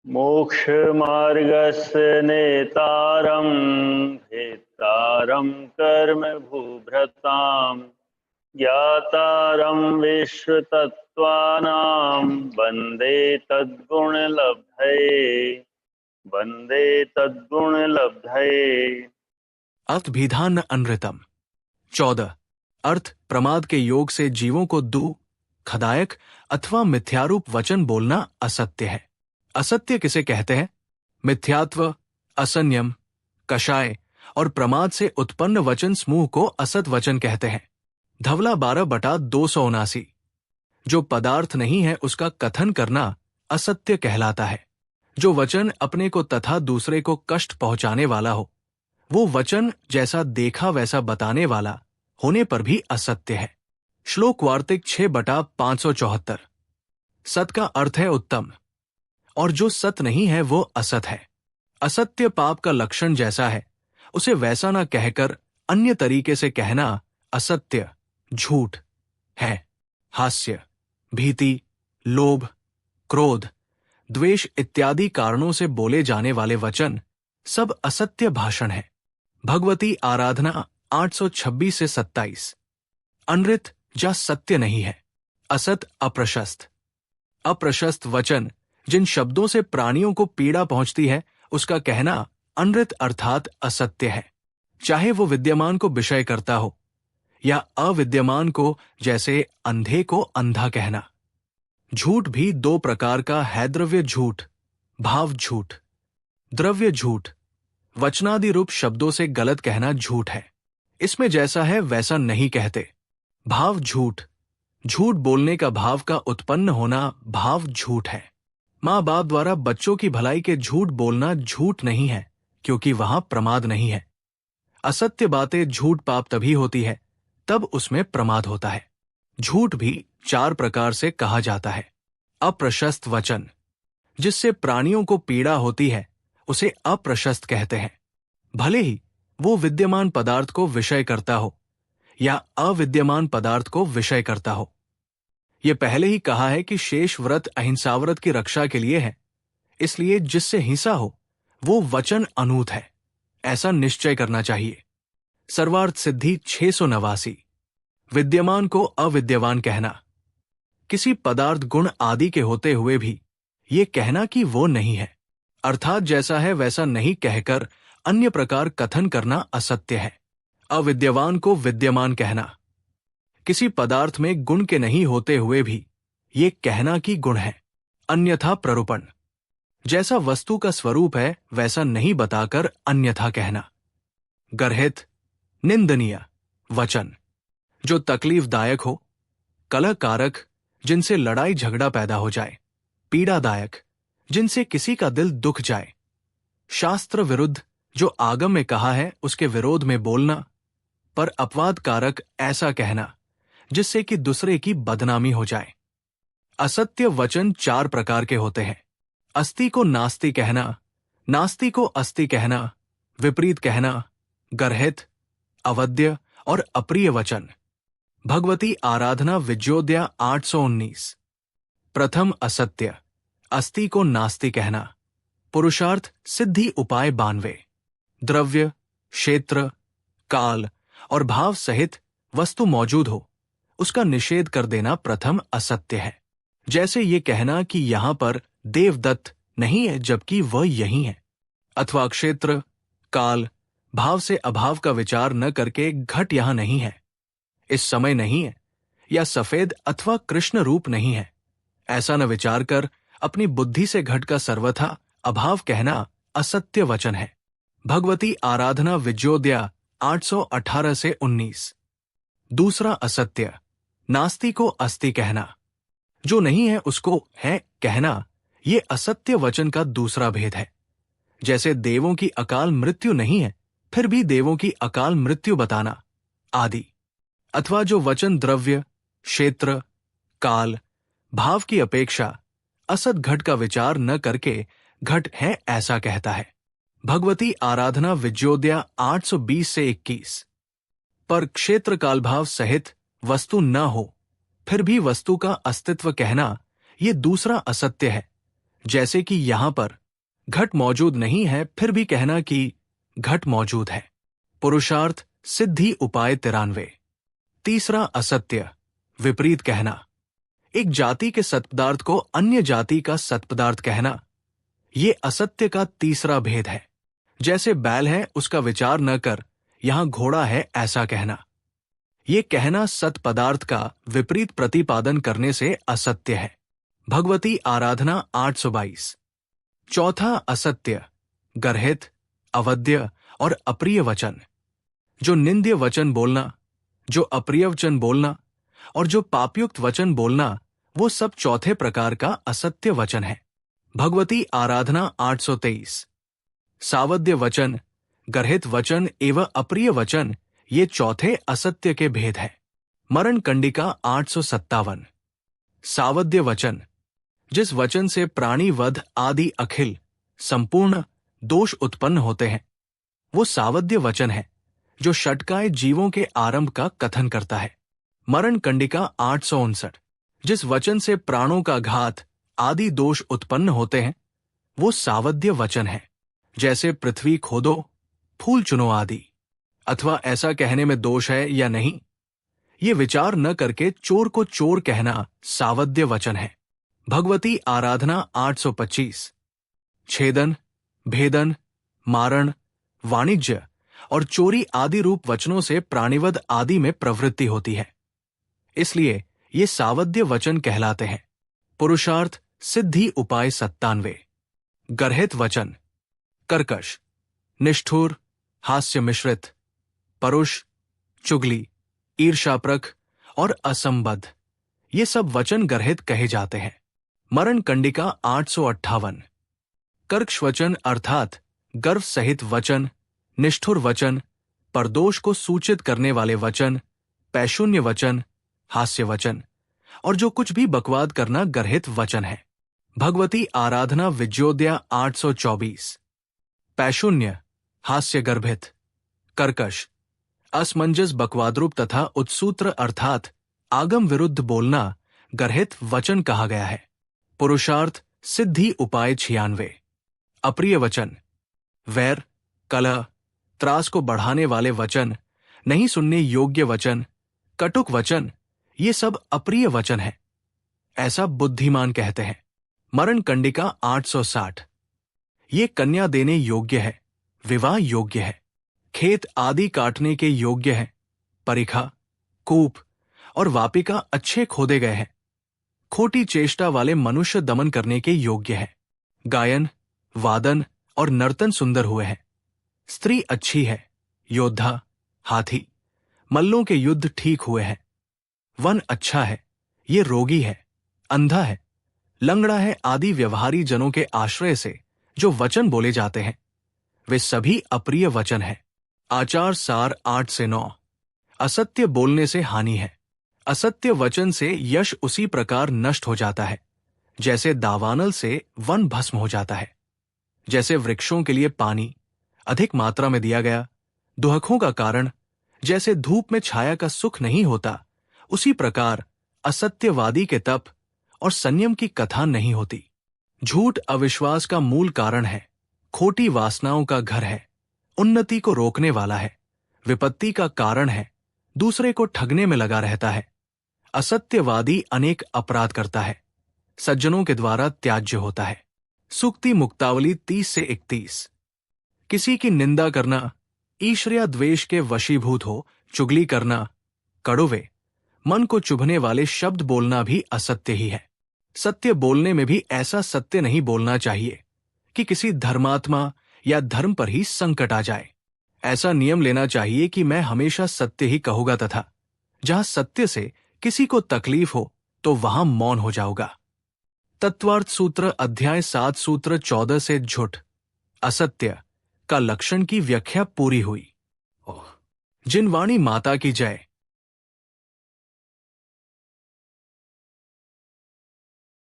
मोक्षमार्गस्य नेतारं भेत्तारं कर्म भूभृतां ज्ञातारं विश्वतत्त्वानां वन्दे तद्गुणलब्धये। अर्थभिधान अनृतम 14। अर्थ प्रमाद के योग से जीवों को दुखदायक अथवा मिथ्यारूप वचन बोलना असत्य है। असत्य किसे कहते हैं? मिथ्यात्व, असंयम, कषाय और प्रमाद से उत्पन्न वचन समूह को असत वचन कहते हैं। धवला 12/279। जो पदार्थ नहीं है उसका कथन करना असत्य कहलाता है। जो वचन अपने को तथा दूसरे को कष्ट पहुंचाने वाला हो, वो वचन जैसा देखा वैसा बताने वाला होने पर भी असत्य है। श्लोक वार्तिक 6/574। सत का अर्थ है उत्तम, और जो सत नहीं है वो असत है। असत्य पाप का लक्षण जैसा है उसे वैसा न कहकर अन्य तरीके से कहना असत्य, झूठ है। हास्य, भीति, लोभ, क्रोध, द्वेष इत्यादि कारणों से बोले जाने वाले वचन सब असत्य भाषण है। भगवती आराधना 826 से 27। अनृत जा सत्य नहीं है। असत अप्रशस्त। अप्रशस्त वचन जिन शब्दों से प्राणियों को पीड़ा पहुंचती है उसका कहना अनृत अर्थात असत्य है, चाहे वो विद्यमान को विषय करता हो या अविद्यमान को, जैसे अंधे को अंधा कहना। झूठ भी दो प्रकार का है, द्रव्य झूठ, भाव झूठ। द्रव्य झूठ वचनादि रूप शब्दों से गलत कहना झूठ है, इसमें जैसा है वैसा नहीं कहते। भाव झूठ, झूठ बोलने का भाव का उत्पन्न होना भाव झूठ है। माँ बाप द्वारा बच्चों की भलाई के झूठ बोलना झूठ नहीं है, क्योंकि वहां प्रमाद नहीं है। असत्य बातें झूठ पाप तभी होती है तब उसमें प्रमाद होता है। झूठ भी 4 प्रकार से कहा जाता है। अप्रशस्त वचन, जिससे प्राणियों को पीड़ा होती है उसे अप्रशस्त कहते हैं, भले ही वो विद्यमान पदार्थ को विषय करता हो या अविद्यमान पदार्थ को विषय करता हो। ये पहले ही कहा है कि शेष व्रत अहिंसा व्रत की रक्षा के लिए है, इसलिए जिससे हिंसा हो वो वचन अनूत है, ऐसा निश्चय करना चाहिए। सर्वार्थ सिद्धि 689। विद्यमान को अविद्यमान कहना, किसी पदार्थ गुण आदि के होते हुए भी ये कहना कि वो नहीं है, अर्थात जैसा है वैसा नहीं कहकर अन्य प्रकार कथन करना असत्य है। अविद्यवान को विद्यमान कहना, किसी पदार्थ में गुण के नहीं होते हुए भी ये कहना कि गुण है। अन्यथा प्ररूपण, जैसा वस्तु का स्वरूप है वैसा नहीं बताकर अन्यथा कहना। गर्हित, निंदनीय वचन, जो तकलीफदायक हो, कलहकारक, जिनसे लड़ाई झगड़ा पैदा हो जाए, पीड़ादायक, जिनसे किसी का दिल दुख जाए, शास्त्र विरुद्ध, जो आगम में कहा है उसके विरोध में बोलना, पर अपवाद कारक ऐसा कहना जिससे कि दूसरे की बदनामी हो जाए। असत्य वचन 4 प्रकार के होते हैं। अस्ति को नास्ति कहना, नास्ति को अस्ति कहना, विपरीत कहना, गर्हित, अवद्य और अप्रिय वचन। भगवती आराधना विजयोदया 819। प्रथम असत्य, अस्ति को नास्ति कहना। पुरुषार्थ सिद्धि उपाय 92। द्रव्य, क्षेत्र, काल और भाव सहित वस्तु मौजूद हो उसका निषेध कर देना प्रथम असत्य है। जैसे ये कहना कि यहां पर देवदत्त नहीं है जबकि वह यही है, अथवा क्षेत्र, काल, भाव से अभाव का विचार न करके घट यहां नहीं है, इस समय नहीं है, या सफेद अथवा कृष्ण रूप नहीं है, ऐसा न विचार कर अपनी बुद्धि से घट का सर्वथा अभाव कहना असत्य वचन है। भगवती आराधना विजयोदया 818 से 19। दूसरा असत्य, नास्ति को अस्ति कहना, जो नहीं है उसको है कहना, ये असत्य वचन का दूसरा भेद है। जैसे देवों की अकाल मृत्यु नहीं है फिर भी देवों की अकाल मृत्यु बताना आदि। अथवा जो वचन द्रव्य, क्षेत्र, काल, भाव की अपेक्षा असत घट का विचार न करके घट है ऐसा कहता है। भगवती आराधना विजयोदया 820 से 21। पर क्षेत्र काल भाव सहित वस्तु न हो फिर भी वस्तु का अस्तित्व कहना ये दूसरा असत्य है, जैसे कि यहां पर घट मौजूद नहीं है फिर भी कहना कि घट मौजूद है। पुरुषार्थ सिद्धि उपाय 93। तीसरा असत्य विपरीत कहना। एक जाति के सत्पदार्थ को अन्य जाति का सत्पदार्थ कहना, ये असत्य का तीसरा भेद है। जैसे बैल है उसका विचार न कर, यहां घोड़ा है ऐसा कहना। ये कहना सत्पदार्थ का विपरीत प्रतिपादन करने से असत्य है। भगवती आराधना 822। चौथा असत्य गर्हित, अवध्य और अप्रिय वचन। जो निंद्य वचन बोलना, जो अप्रिय वचन बोलना और जो पापयुक्त वचन बोलना, वो सब चौथे प्रकार का असत्य वचन है। भगवती आराधना 823। सावध्य वचन, गर्हित वचन एवं अप्रिय वचन ये चौथे असत्य के भेद है। मरण कंडिका 857। सावध्य वचन, जिस वचन से प्राणी वध आदि अखिल संपूर्ण दोष उत्पन्न होते हैं, वो सावध्य वचन है जो षटकाय जीवों के आरंभ का कथन करता है। मरण कंडिका 859। जिस वचन से प्राणों का घात आदि दोष उत्पन्न होते हैं, वो सावध्य वचन है। जैसे पृथ्वी खोदो, फूल चुनो आदि। अथवा ऐसा कहने में दोष है या नहीं, ये विचार न करके चोर को चोर कहना सावध्य वचन है। भगवती आराधना 825। छेदन, भेदन, मारण, वाणिज्य और चोरी आदि रूप वचनों से प्राणिवध आदि में प्रवृत्ति होती है, इसलिए ये सावध्य वचन कहलाते हैं। पुरुषार्थ सिद्धि उपाय 97। गर्हित वचन कर्कश, निष्ठुर, हास्य मिश्रित, परुष, चुगली, ईर्ष्याप्रक और असंबद्ध, ये सब वचन गर्हित कहे जाते हैं। मरण कंडिका 858। कर्कश वचन अर्थात गर्व सहित वचन, निष्ठुर वचन, परदोष को सूचित करने वाले वचन, पैशून्य वचन, हास्य वचन और जो कुछ भी बकवाद करना गर्हित वचन है। भगवती आराधना विजयोदया 824। पैशून्य, हास्य गर्भित, कर्कश, असमंजस बकवादरूप तथा उत्सूत्र अर्थात आगम विरुद्ध बोलना गर्हित वचन कहा गया है। पुरुषार्थ सिद्धि उपाय 96। अप्रिय वचन वैर, कलह, त्रास को बढ़ाने वाले वचन, नहीं सुनने योग्य वचन, कटुक वचन, ये सब अप्रिय वचन है, ऐसा बुद्धिमान कहते हैं। मरण कंडिका 860। ये कन्या देने योग्य है, विवाह योग्य है, खेत आदि काटने के योग्य है, परिखा, कूप और वापिका अच्छे खोदे गए हैं, खोटी चेष्टा वाले मनुष्य दमन करने के योग्य है, गायन, वादन और नर्तन सुंदर हुए हैं, स्त्री अच्छी है, योद्धा, हाथी, मल्लों के युद्ध ठीक हुए हैं, वन अच्छा है, ये रोगी है, अंधा है, लंगड़ा है आदि व्यवहारी जनों के आश्रय से जो वचन बोले जाते हैं, वे सभी अप्रिय वचन हैं। आचार सार 8 से 9। असत्य बोलने से हानि है। असत्य वचन से यश उसी प्रकार नष्ट हो जाता है जैसे दावानल से वन भस्म हो जाता है। जैसे वृक्षों के लिए पानी अधिक मात्रा में दिया गया दुहकों का कारण जैसे धूप में छाया का सुख नहीं होता, उसी प्रकार असत्यवादी के तप और संयम की कथा नहीं होती। झूठ अविश्वास का मूल कारण है, खोटी वासनाओं का घर है, उन्नति को रोकने वाला है, विपत्ति का कारण है, दूसरे को ठगने में लगा रहता है। असत्यवादी अनेक अपराध करता है, सज्जनों के द्वारा त्याज्य होता है। सूक्ति मुक्तावली 30 से 31। किसी की निंदा करना, ईर्ष्या द्वेष के वशीभूत हो चुगली करना, कड़वे मन को चुभने वाले शब्द बोलना भी असत्य ही है। सत्य बोलने में भी ऐसा सत्य नहीं बोलना चाहिए कि किसी धर्मात्मा या धर्म पर ही संकट आ जाए। ऐसा नियम लेना चाहिए कि मैं हमेशा सत्य ही कहूंगा तथा जहां सत्य से किसी को तकलीफ हो तो वहां मौन हो जाऊंगा। तत्वार्थ सूत्र अध्याय 7 सूत्र 14 से झूठ असत्य का लक्षण की व्याख्या पूरी हुई। जिन वाणी माता की जय।